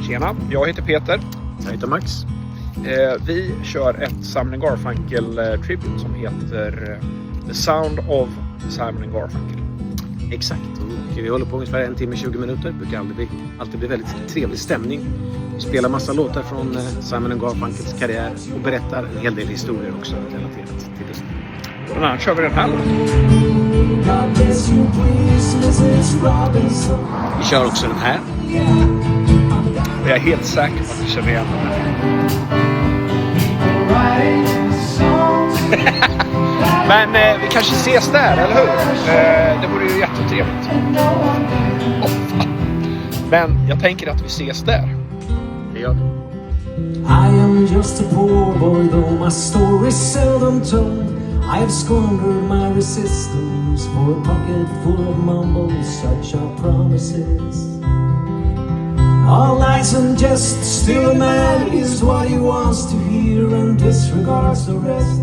Tjena, jag heter Peter. Jag heter Max. Vi kör ett Simon Garfunkel tribute som heter The Sound of Simon Garfunkel. Exakt, och vi håller på ungefär 1 timme 20 minuter. Det brukar alltid bli väldigt trevlig stämning. Vi spelar massa låtar från Simon Garfunkels karriär och berättar en hel del historier också relaterat till det. Bland annat kör vi den här låten. Vi kör också den här. Och jag är helt säker på att vi känner igen den här. Men vi kanske ses där, eller hur? Det vore ju jättetrevligt. Men jag tänker att vi ses där. Det gör vi. I am just a poor boy, though my story's seldom told. I have squandered my resistance for a pocket full of mumbles, such are promises. All lies and jest, still a man is what he wants to hear and disregards the rest.